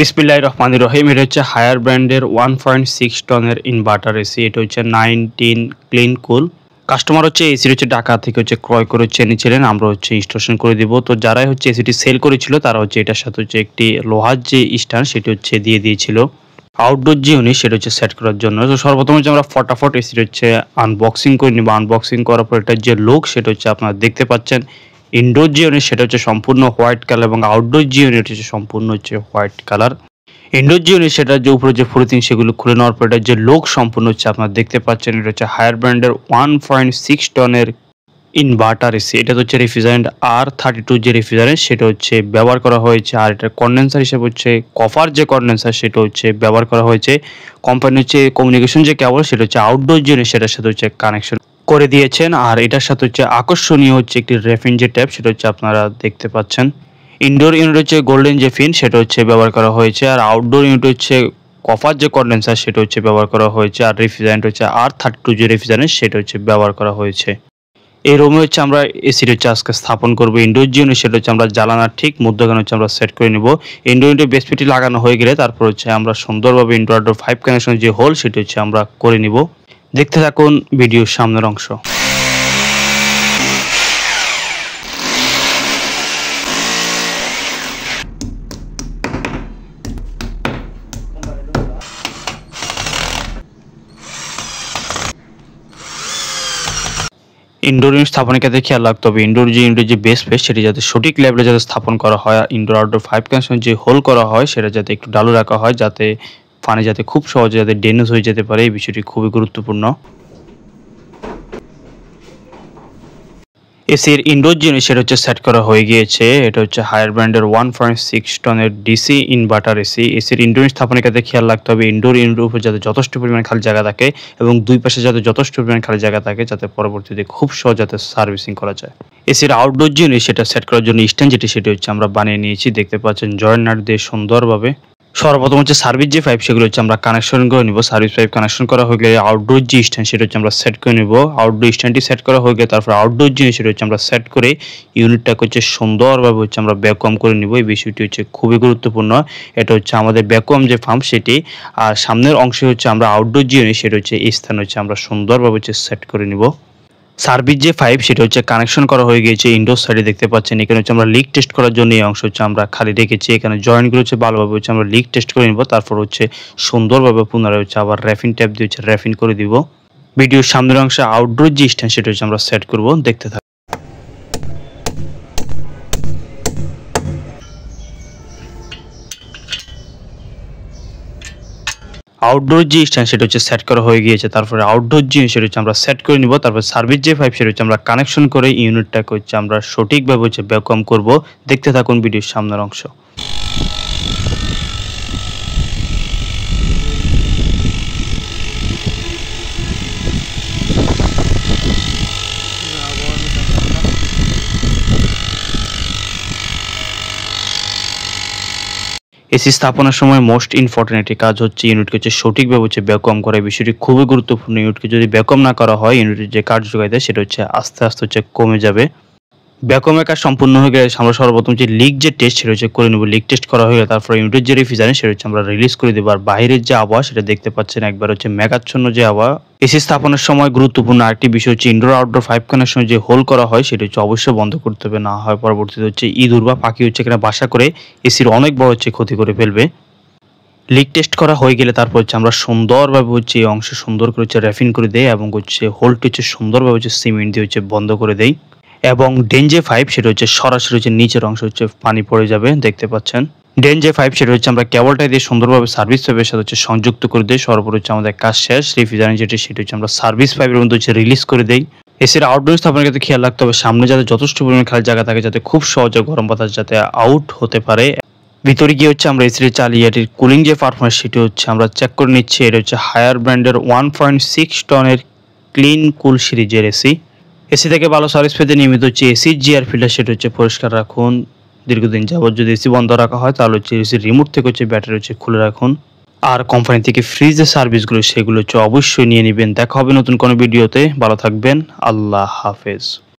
বিসমিল্লাহির রহমানির রহিম। এটা হচ্ছে হায়ার ব্র্যান্ডের 1.6 টনের ইনভার্টার এসি। এটা হচ্ছে 19 ক্লিন কুল। কাস্টমার হচ্ছে এসির হচ্ছে ঢাকা থেকে হচ্ছে ক্রয় করে এনেছিলেন, আমরা হচ্ছে ইনস্টলেশন করে দিব। তো যারাই হচ্ছে এসিটি সেল করেছিল তারা হচ্ছে এটার সাথে হচ্ছে একটি লোহার যে স্ট্যান্ড সেটি হচ্ছে দিয়ে দিয়েছিল। আউটডোর যে ইউনিট সেটা হচ্ছে সেট করার জন্য। তো সর্বপ্রথম হচ্ছে আমরা ফটাফট এসির হচ্ছে আনবক্সিং করে নিব। আনবক্সিং করার পর এটার যে লুক সেটা হচ্ছে আপনারা দেখতে পাচ্ছেন। ইনডোর যে ইউনিট সেটা হচ্ছে সম্পূর্ণ হোয়াইট কালার এবং আউটডোর যে ইউনিট হচ্ছে সম্পূর্ণ হচ্ছে হোয়াইট কালার। ইনডোর যে ইউনিট সেটার যে উপরে যে ফ্লোরিং সেগুলো খুলে নেওয়ার পর এটার যে লুক সম্পূর্ণ হচ্ছে আপনারা দেখতে পাচ্ছেন। এটা হচ্ছে হায়ার ব্র্যান্ডের 1.6 টনের ইনভার্টার এসি। এটা হচ্ছে রেফ্রিজারেন্ট R32 যে রেফ্রিজারেন্ট সেটা হচ্ছে ব্যবহার করা হয়েছে। আর এটার কন্ডেন্সার হিসেবে হচ্ছে কপার যে কন্ডেন্সার সেটা হচ্ছে ব্যবহার করা হয়েছে। কোম্পানি হচ্ছে কমিউনিকেশন যে কেবল সেটা হচ্ছে আউটডোর যে ইউনিট সেটার সাথে হচ্ছে কানেকশন করে দিয়েছেন। আর এটার সাথে হচ্ছে আকর্ষণীয় হচ্ছে একটি রেফিন যে ট্যাপ সেটা হচ্ছে আপনারা দেখতে পাচ্ছেন। ইনডোর ইউনিট হচ্ছে গোল্ডেন যে ফিন সেটা হচ্ছে ব্যবহার করা হয়েছে। আর আউটডোর ইউনিট হচ্ছে কপার যে কন্ডেন্সার সেটা হচ্ছে ব্যবহার করা হয়েছে। আর রেফ্রিজারেন্ট হচ্ছে R32 যে রেফ্রিজারেন্ট সেটা হচ্ছে ব্যবহার করা হয়েছে। এই রুমে হচ্ছে আমরা এসির হচ্ছে আজকে স্থাপন করবো। ইনডোর যে ইউনিট সেটা হচ্ছে আমরা জ্বালানার ঠিক মধ্যখানে হচ্ছে আমরা সেট করে নেব। ইনডোর ইউনিটের বেসপিটি লাগানো হয়ে গেলে তারপর হচ্ছে আমরা সুন্দরভাবে ইনডোর আউটডোর 5 কানেকশন যে হোল সেটা হচ্ছে আমরা করে নিব। দেখতে থাকুন ভিডিওর সামনের অংশ। ইনডোর ইউনিট স্থাপনের ক্ষেত্রে খেয়াল রাখতে হবে ইনডোর যে ইউনিটের যে বেস ফেস সেটি যাতে সঠিক লেভেলে যাতে স্থাপন করা হয়। ইনডোর আউটডোর 5 কানেকশন যে হোল করা হয় সেটা যাতে একটু ডালু রাখা হয়, যাতে পানি যাতে খুব সহজে যাতে ড্রেনেজ হয়ে যেতে পারে। এই বিষয়টি খুবই গুরুত্বপূর্ণ। এসির ইনডোর যে ইউনিট সেটা হচ্ছে সেট করা হয়ে গিয়েছে। এটা হচ্ছে হায়ার ব্র্যান্ডের 1.6 টনের ডিসি ইনভার্টার এসি। এসির ইনডোর স্থাপনের ক্ষেত্রে খেয়াল রাখতে হবে ইনডোর ইউনিটের উপর যাতে যথেষ্ট পরিমাণ খালি জায়গা থাকে এবং দুই পাশে যাতে যথেষ্ট পরিমাণ খালি জায়গা থাকে, যাতে পরবর্তীতে খুব সহজ যাতে সার্ভিসিং করা যায়। এসির আউটডোর যে ইউনিট সেটা সেট করার জন্য স্ট্যান্ড সেটি হচ্ছে আমরা বানিয়ে নিয়েছি। দেখতে পাচ্ছেন জয়েন্ট নাট দিয়ে সুন্দরভাবে। সর্বপ্রথম হচ্ছে সার্ভিস যে পাইপ সেগুলো হচ্ছে আমরা কানেকশন করে নিব। সার্ভিস পাইপ কানেকশন করা হয়ে গেলে আউটডোর যে স্ট্যান্ড সেটা হচ্ছে আমরা সেট করে নিব। আউটডোর স্ট্যান্ডটি সেট করা হয়ে গেলে তারপর আউটডোর জিনিস সেটা হচ্ছে আমরা সেট করে ইউনিটটাকে হচ্ছে সুন্দরভাবে হচ্ছে আমরা ভ্যাকুয়াম করে নিব। এই বিষয়টি হচ্ছে খুবই গুরুত্বপূর্ণ। এটা হচ্ছে আমাদের ভ্যাকুয়াম যে পাম্প সেটি। আর সামনের অংশে হচ্ছে আমরা আউটডোর যে ইউনিট সেটা হচ্ছে এই স্থানে হচ্ছে আমরা সুন্দরভাবে হচ্ছে সেট করে নিব। সার্ভিস যে পাইপ সেটা হচ্ছে কানেকশন করা হয়ে গিয়েছে। ইনডোর সাইডে দেখতে পাচ্ছেন এখানে হচ্ছে আমরা লিক টেস্ট করার জন্য এই অংশ হচ্ছে আমরা খালি রেখেছি। এখানে জয়েন্টগুলো হচ্ছে ভালোভাবে হচ্ছে আমরা লিক টেস্ট করে নিব। তারপর হচ্ছে সুন্দরভাবে পুনরায় হচ্ছে আবার র্যাফিন ট্যাপ দিয়ে হচ্ছে র্যাফিন করে দিব। ভিডিওর সামনের অংশে আউটডোর যে স্ট্যান্ড সেটা হচ্ছে আমরা সেট করব। দেখতে থাকুন। আউটডোর যে স্ট্যান্ড সেটা হচ্ছে সেট করা হয়ে গিয়েছে। তারপরে আউটডোর যে সেটা হচ্ছে আমরা সেট করে নিব। তারপর সার্ভিস যে পাইপ সেটা হচ্ছে আমরা কানেকশন করে ইউনিটটাকে হচ্ছে আমরা সঠিকভাবে হচ্ছে ভ্যাকুয়াম করব। দেখতে থাকুন ভিডিওর সামনের অংশ। এসি স্থাপনের সময় মোস্ট ইম্পর্টেন্ট একটি কাজ হচ্ছে ইউনিটকে হচ্ছে সঠিকভাবে হচ্ছে ভ্যাকুয়াম করা। বিষয়টি খুবই গুরুত্বপূর্ণ। ইউনিটকে যদি ভ্যাকুয়াম না করা হয় ইউনিটের যে কার্যকারিতা সেটা হচ্ছে আস্তে আস্তে হচ্ছে কমে যাবে। ভ্যাকুয়ামের কাজ সম্পূর্ণ হয়ে গেলে আমরা সর্বপ্রথম যে লিক যে টেস্ট সেটা হচ্ছে করে নেব। লিক টেস্ট করা হয়ে গেলে তারপর ইউনিটের যে রেফ্রিজারেন্ট সেটা হচ্ছে আমরা রিলিজ করে দেবো। আর বাইরের যে আবহাওয়া সেটা দেখতে পাচ্ছেন একবার হচ্ছে মেঘাচ্ছন্ন যে আবহাওয়া। এসি স্থাপনের সময় গুরুত্বপূর্ণ আরেকটি বিষয় হচ্ছে ইনডোর আউটডোর 5 কানেকশন যে হোল করা হয় সেটা হচ্ছে অবশ্যই বন্ধ করতে হবে, না হয় পরবর্তীতে হচ্ছে ইঁদুর বা পাখি হচ্ছে এখানে বাসা করে এসির অনেক বড় হচ্ছে ক্ষতি করে ফেলবে। লিক টেস্ট করা হয়ে গেলে তারপর হচ্ছে আমরা সুন্দরভাবে হচ্ছে এই অংশে সুন্দর করে হচ্ছে র্যাফিন করে দেই এবং হচ্ছে হোলটি হচ্ছে সুন্দরভাবে হচ্ছে সিমেন্ট দিয়ে হচ্ছে বন্ধ করে দেই। এবং ডেঞ্জে পাইপ সেটা হচ্ছে সরাসরি হচ্ছে নিচের অংশ হচ্ছে পানি পড়ে যাবে। দেখতে পাচ্ছেন ডেঞ্জে পাইপ সেটা হচ্ছে আমরা কেবলটা দিয়ে সুন্দরভাবে সার্ভিস পাইপের সাথে হচ্ছে সংযুক্ত করে দিই। সর্বোপরি হচ্ছে আমাদের কাজ শেষ। রেফ্রিজারেন্ট যেটা সেটা হচ্ছে আমরা সার্ভিস পাইপের মধ্যে হচ্ছে রিলিজ করে দেই। এসির আউটডোর স্থাপনের ক্ষেত্রে খেয়াল রাখতে হবে সামনে যাতে যথেষ্ট পরিমাণ খালি জায়গা থাকে, যাতে খুব সহজে গরম বাতাস যাতে আউট হতে পারে। ভিতরে গিয়ে হচ্ছে আমরা এসির চালিয়ে এটির কুলিং যে পারফরমেন্স সেটি হচ্ছে আমরা চেক করে নিচ্ছি। এটা হচ্ছে হায়ার ব্র্যান্ডের 1.6 টনের ক্লিন কুল সিরিজের এসি। এসি থেকে ভালো সার্ভিস পেতে নিয়মিত হচ্ছে এসির যে এয়ার ফিল্টার সেটা হচ্ছে পরিষ্কার রাখুন। দীর্ঘদিন যাবত যদি এসি বন্ধ রাখা হয় তাহলে হচ্ছে এসির রিমোট থেকে হচ্ছে ব্যাটারি হচ্ছে খুলে রাখুন। আর কোম্পানি থেকে ফ্রিজের সার্ভিসগুলো সেগুলো হচ্ছে অবশ্যই নিয়ে নেবেন। দেখা হবে নতুন কোনো ভিডিওতে। ভালো থাকবেন। আল্লাহ হাফেজ।